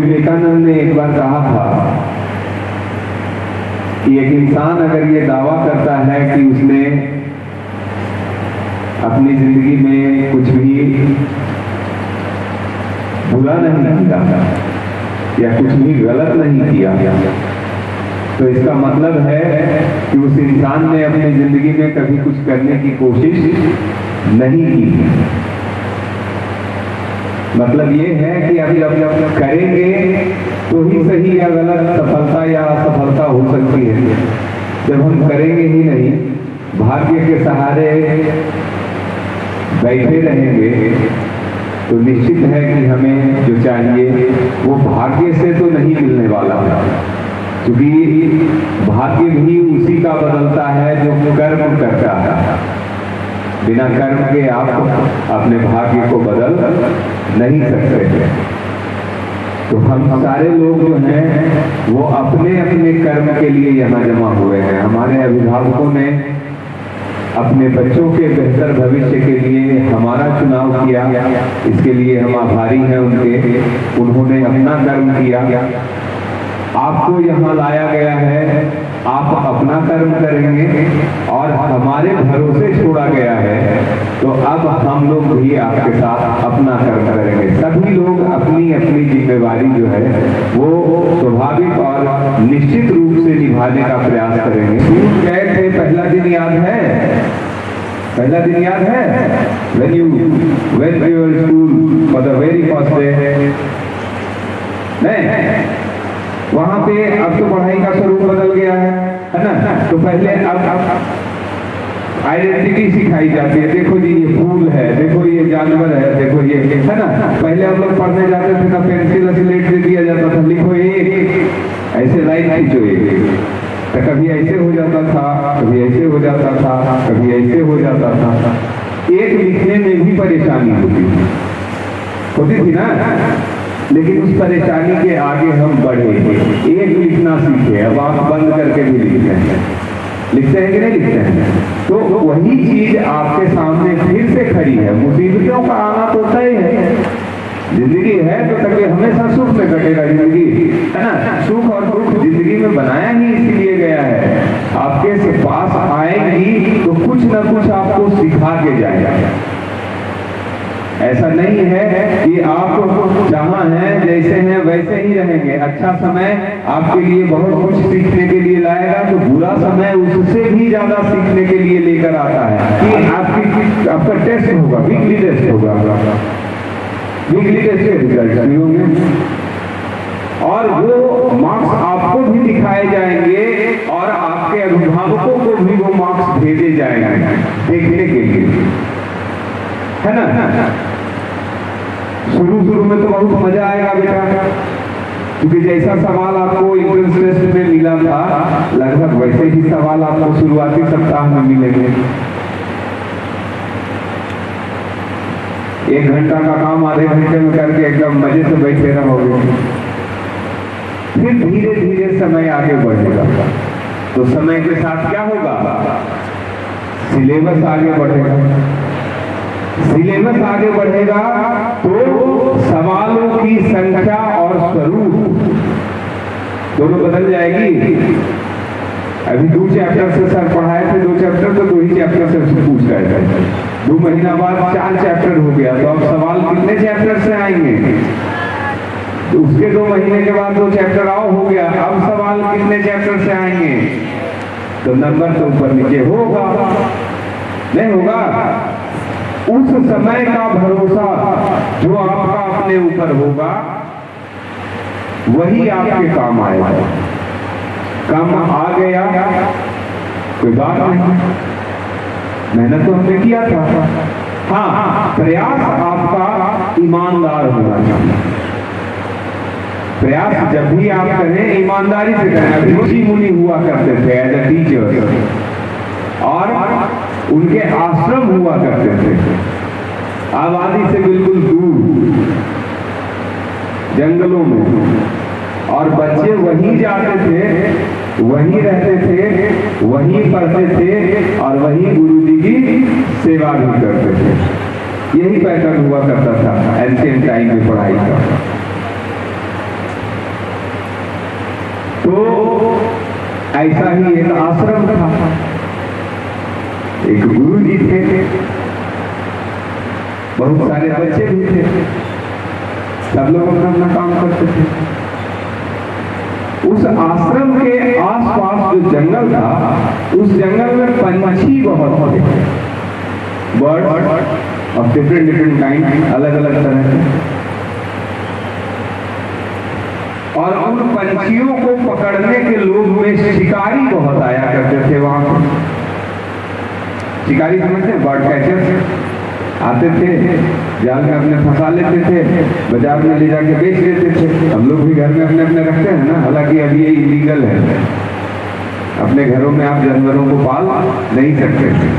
विवेकानंद ने एक बार कहा था कि एक इंसान अगर ये दावा करता है कि उसने अपनी जिंदगी में कुछ भी बुरा नहीं किया या कुछ भी गलत नहीं किया, तो इसका मतलब है कि उस इंसान ने अपनी जिंदगी में कभी कुछ करने की कोशिश नहीं की। मतलब ये है कि अभी जब करेंगे तो ही सही या गलत, सफलता या असफलता हो सकती है। जब हम करेंगे ही नहीं, भाग्य के सहारे बैठे रहेंगे, तो निश्चित है कि हमें जो चाहिए वो भाग्य से तो नहीं मिलने वाला है, क्योंकि भाग्य भी उसी का बदलता है जो कर्म करता है। बिना कर्म के आप अपने भाग्य को बदल नहीं सकते। तो हम सारे लोग जो हैं वो अपने अपने कर्म के लिए यहाँ जमा हुए हैं। हमारे अभिभावकों ने अपने बच्चों के बेहतर भविष्य के लिए हमारा चुनाव किया, इसके लिए हम आभारी हैं उनके। उन्होंने अपना कर्म किया, आपको यहाँ लाया गया है, आप अपना कर्म करेंगे और हमारे भरोसे छोड़ा गया है, तो अब हम लोग भी आपके साथ अपना कर्म करेंगे। सभी लोग अपनी अपनी जिम्मेवारी जो है वो स्वाभाविक और निश्चित रूप से निभाने का प्रयास करेंगे। स्कूल गए थे, पहला दिन याद है? पहला दिन याद है? when you went to your school for the very first day? नहीं, वहां पे अब तो पढ़ाई का स्वरूप बदल गया है ना। तो पहले अब आइडेंटिटी सिखाई जाती है। देखो जी ये फूल है, देखो ये जानवर है, देखो ये है ना। पहले हम लोग पढ़ने जाते थे ना, पेंसिल स्लेट दे दिया जाता था, लिखो एक, ऐसे लाइन खींचो एक। तो कभी ऐसे हो जाता था, कभी ऐसे हो जाता था, कभी ऐसे हो जाता था। एक लिखने में भी परेशानी होती थी ना, लेकिन उस परेशानी के आगे हम बढ़े, एक लिखना सीखे। अब आप बंद करके भी लिखते हैं कि नहीं लिखते हैं? तो वही चीज आपके सामने फिर से खड़ी है। मुसीबतों का आना तो तय है, जिंदगी है तो कभी हमेशा सुख में कटेगा जिंदगी, है ना। सुख और दुख जिंदगी में बनाया ही इसलिए गया है, आपके पास आएंगी तो कुछ ना कुछ आपको सिखा के जाएगा। ऐसा नहीं है कि आप जहाँ हैं जैसे हैं वैसे ही रहेंगे। अच्छा समय आपके लिए बहुत कुछ सीखने के लिए लाएगा, तो बुरा समय उससे भी ज्यादा सीखने के लिए लेकर आता है। कि आपका टेस्ट होगा, वीकली टेस्ट होगा, वीकली टेस्ट के रिजल्ट नहीं होंगे और वो मार्क्स आपको भी दिखाए जाएंगे और आपके अभिभावकों को भी वो मार्क्स भेजे जाएंगे देखने के लिए, है ना। शुरू में तो बहुत मजा आएगा बेटा, क्योंकि जैसा सवाल आपको एंट्रेंस टेस्ट में मिला था, लगभग वैसे ही सवाल आपको शुरुआती सप्ताह में मिलेंगे। 1 घंटा का काम आधे घंटे में करके एकदम मजे से बैठे रहोगे। फिर धीरे धीरे समय आगे बढ़ेगा, तो समय के साथ क्या होगा? सिलेबस आगे बढ़ेगा। सिलेबस आगे बढ़ेगा तो सवालों की संख्या और स्वरूप दोनों बदल जाएगी। अभी 2 चैप्टर से सर पढ़ाए थे, 2 चैप्टर तो 2 ही चैप्टर से पूछ रहे थे। 2 महीना बाद 4 चैप्टर हो गया, तो अब सवाल कितने चैप्टर से आएंगे? तो उसके 2 महीने के बाद 2 चैप्टर और हो गया, अब सवाल कितने चैप्टर से आएंगे? तो नंबर तो ऊपर नीचे होगा, नहीं होगा? उस समय का भरोसा जो आपका अपने ऊपर होगा वही आपके काम आएगा। काम आ गया कोई बात नहीं, मेहनत तो हमने किया था। हाँ, प्रयास आपका ईमानदार होना चाहिए। प्रयास जब भी आप करें ईमानदारी से करें। ऋषि मुनि हुआ करते थे एज अ टीचर और उनके आश्रम हुआ करते थे आबादी से बिल्कुल दूर जंगलों में, और बच्चे वहीं जाते थे, वहीं रहते थे, वहीं पढ़ते थे और वहीं गुरु जी की सेवा भी करते थे। यही पैटर्न हुआ करता था एंशिएंट टाइम में पढ़ाई का। ऐसा ही एक आश्रम था, एक गुरु जी थे, बहुत सारे बच्चे भी थे, सब लोग अपना अपना काम करते थे। उस आश्रम के आसपास जो जंगल था, उस जंगल में पंछी बहुत थे, बर्ड ऑफ डिफरेंट काइंड, अलग अलग तरह के। और उन पंछियों को पकड़ने के लोग में शिकारी बहुत आया करते थे। वहां पर शिकारी समझते, बर्ड कैचर्स आते थे, जाल में अपने फंसा लेते थे, बाजार में ले जाके बेच देते थे। हम लोग भी घर में अपने अपने रखते हैं ना, हालांकि अभी ये इलीगल है, अपने घरों में आप जानवरों को पाल नहीं सकते थे।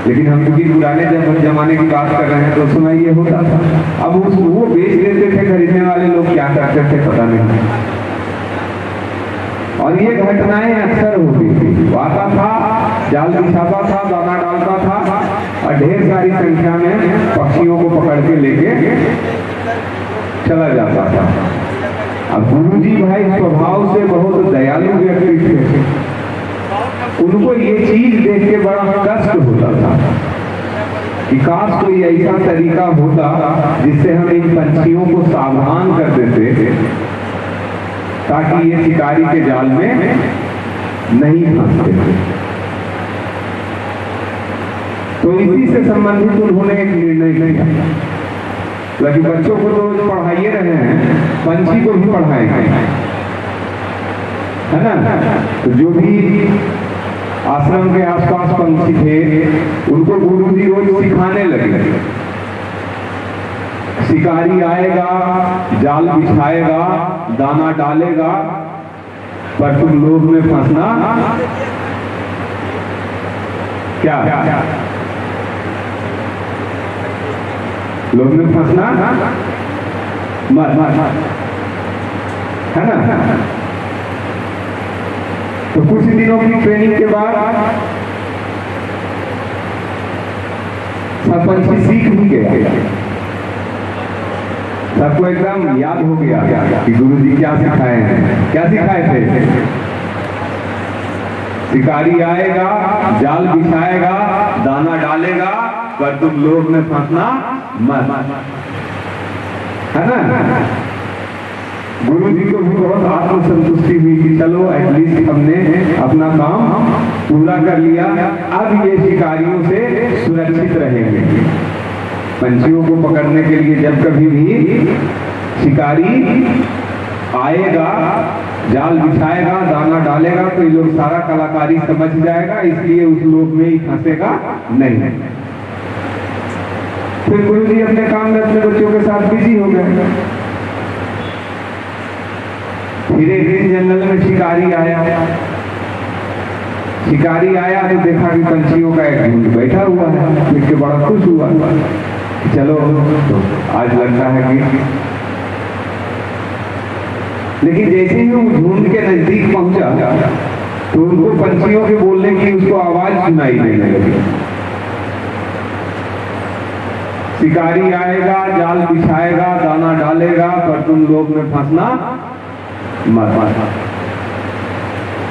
लेकिन हम क्योंकि पुराने जमाने की बात कर रहे हैं तो उसमें ये होता था। अब वो बेच देते थे, खरीदने वाले लोग क्या करते थे पता नहीं। और ये घटनाएं अक्सर होती थी। वो आता था, जाल बिछाता था, दाना डालता था और ढेर सारी संख्या में पक्षियों को पकड़ के लेके चला जाता था। अब गुरुजी भाई स्वभाव से बहुत दयालु व्यक्ति थे, उनको ये चीज देख के बड़ा कष्ट होता था कि काश कोई ऐसा तरीका होता जिससे हम इन पंछियों को सावधान कर देते ताकि ये शिकारी के जाल में नहीं फंसते थे। तो इसी से संबंधित उन्होंने एक निर्णय लिया, लेकिन बच्चों को तो रोज पढ़ाइए रहे हैं, पंछी को भी पढ़ाएंगे, है ना। तो जो भी आश्रम के आसपास पंछी थे उनको गुरुजी रोज सिखाने लगे। शिकारी आएगा, जाल बिछाएगा, दाना डालेगा, पर तुम लोभ में फंसना क्या, लोभ में फंसना मत, है ना। तो कुछ दिनों की ट्रेनिंग के बाद सब पंछी सीख भी गया, सबको एकदम याद हो गया कि गुरुजी क्या सिखाए हैं। क्या सिखाए थे? शिकारी आएगा, जाल बिछाएगा, दाना डालेगा, पर तुम लोभ में फंसना मत, है ना। गुरु जी को भी बहुत आत्मसंतुष्टि हुई कि चलो एटलीस्ट हमने अपना काम पूरा कर लिया, अब ये शिकारियों से सुरक्षित रहेंगे। पंछियों को पकड़ने के लिए जब कभी भी शिकारी आएगा, जाल बिछाएगा, दाना डालेगा, तो ये लोग सारा कलाकारी समझ जाएगा, इसलिए उस लोभ में ही फंसेगा नहीं। फिर गुरु जी अपने काम में अपने बच्चों के साथ बिजी हो गए। फिर एक दिन जंगल में शिकारी आया। शिकारी आया तो देखा कि पंछियों का एक झुंड बैठा हुआ है, देख के बड़ा खुश हुआ। चलो तो आज लगता है कि, लेकिन जैसे ही वो झुंड के नजदीक पहुंचा तो उनको पंछियों के बोलने की उसको आवाज सुनाई देने लगी। शिकारी आएगा, जाल बिछाएगा, दाना डालेगा, पर तुम लोभ में फंसना मत।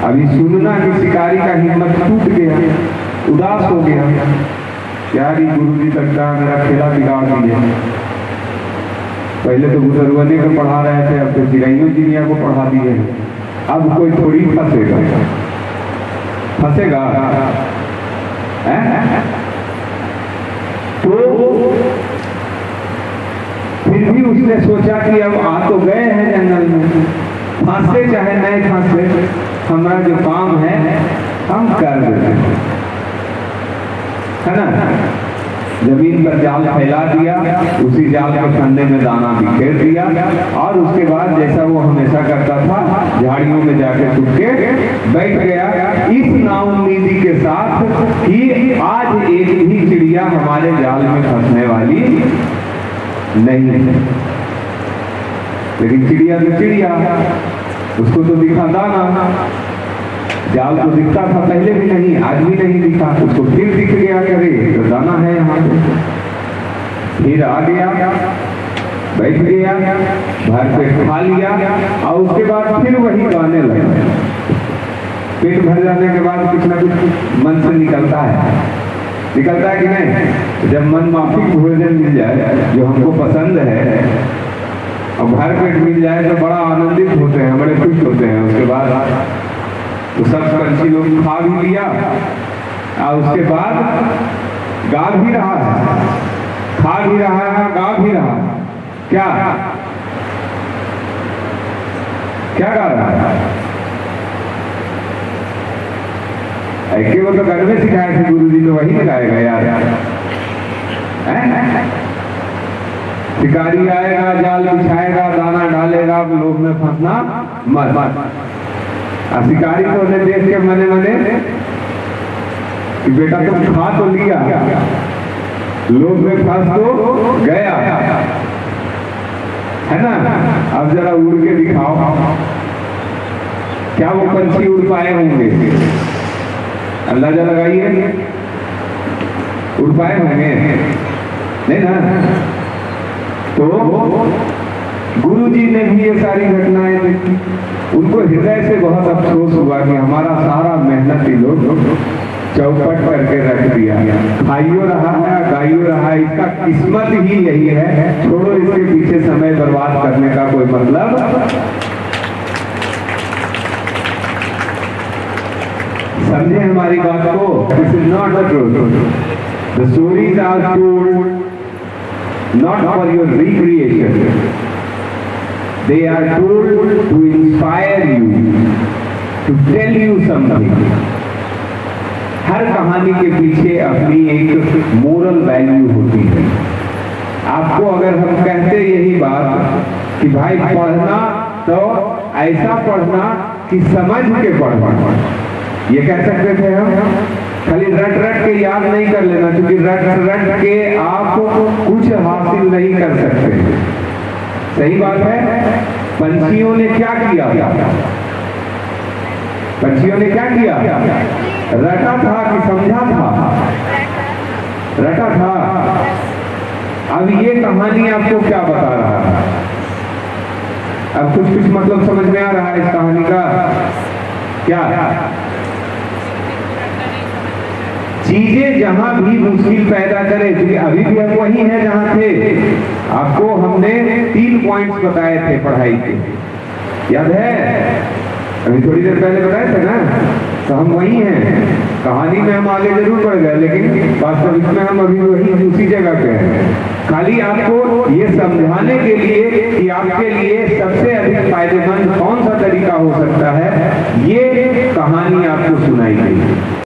अभी सुनना कि शिकारी का हिम्मत टूट गया, उदास हो गया, यार ये गुरुजी लगता है मेरा खेला बिगाड़ दिया। पहले तो गुजरवने को पढ़ा रहे थे, अब तो चिड़ैयों चिड़िया को पढ़ा दिए, अब कोई थोड़ी फंसेगा। तो फिर भी उसने सोचा कि अब आ तो गए हैं जंगल में, फंसते चाहे नहीं फंसते, हमारा जो काम है हम कर देते हैं, है ना। जमीन पर जाल फैला दिया, उसी जाल के फंदे में दाना बिखेर दिया, और उसके बाद जैसा वो हमेशा करता था, झाड़ियों में जाके छुप के बैठ गया, इस नाउम्मीदी के साथ कि आज एक भी चिड़िया हमारे जाल में फंसने वाली नहीं है। लेकिन चिड़िया तो चिड़िया, उसको तो दिखा दाना, जाल तो दिखता था पहले भी नहीं, आज भी नहीं दिखा, उसको फिर दिख गया, करे तो दाना है यहाँ पे। फिर आ गया, बैठ गया, भर पेट खा लिया, और उसके बाद फिर वही गाने लगा। पेट भर जाने के बाद कुछ ना कुछ मन से निकलता है कि नहीं? जब मन माफिक भोजन मिल जाए जो हमको पसंद है और भर पेट मिल जाए तो बड़ा आनंदित होते हैं, बड़े खुश होते हैं। उसके बाद तो सब पंछी लोग खा भी लिया और उसके बाद गा भी रहा है, खा भी रहा है, गा भी रहा है। क्या क्या गा रहा है? ऐसे वो तो घर में सिखाए थे गुरु जी, तो वही लगाएगा यार। शिकारी आएगा, जाल बिछाएगा, दाना डालेगा, लोभ में फंसना मत। शिकारी को उन्हें देख के मने कि बेटा तुम खा तो लिया, लोभ में फंस तो गया है ना, अब जरा उड़ के दिखाओ। क्या वो पंछी उड़ पाए होंगे? अंदाजा लगाइए, उड़ पाए होंगे? नहीं ना। तो गुरु जी ने भी ये सारी घटनाएं देखी, उनको हृदय से बहुत अफसोस हुआ कि हमारा सारा मेहनत ये लोग चौपट करके रख दिया, खाइयो रहा है, गाइयो रहा है, इसका किस्मत ही यही है, छोड़ो इसके पीछे समय बर्बाद करने का कोई मतलब। समझे हमारी बात को? This is not the truth. The stories are told not for your recreation, they are told to inspire you, to tell you something. हर कहानी के पीछे अपनी एक मोरल वैल्यू होती है। आपको अगर हम कहते यही बात कि भाई पढ़ना तो ऐसा पढ़ना कि समझ के पढ़ना, ये कह सकते थे हम। खाली रट के याद नहीं कर लेना, क्योंकि रट के आप कुछ हासिल नहीं कर सकते। सही बात है। पंछियों ने क्या किया? पंछियों ने क्या किया? रटा था कि समझा था? रटा था। अब ये कहानी आपको क्या बता रहा है? अब कुछ मतलब समझ में आ रहा है इस कहानी का? क्या चीजें जहां भी मुश्किल पैदा करे, क्योंकि अभी भी हम वही हैं जहां थे। आपको हमने 3 पॉइंट्स बताए थे पढ़ाई के, याद है? अभी थोड़ी देर पहले बताए थे ना। तो हम वही हैं। कहानी में हम आगे जरूर बढ़ गए, लेकिन वास्तविक में हम अभी वही उसी जगह पे हैं। खाली आपको ये समझाने के लिए कि आपके लिए सबसे अधिक फायदेमंद कौन सा तरीका हो सकता है, ये कहानी आपको सुनाई गई।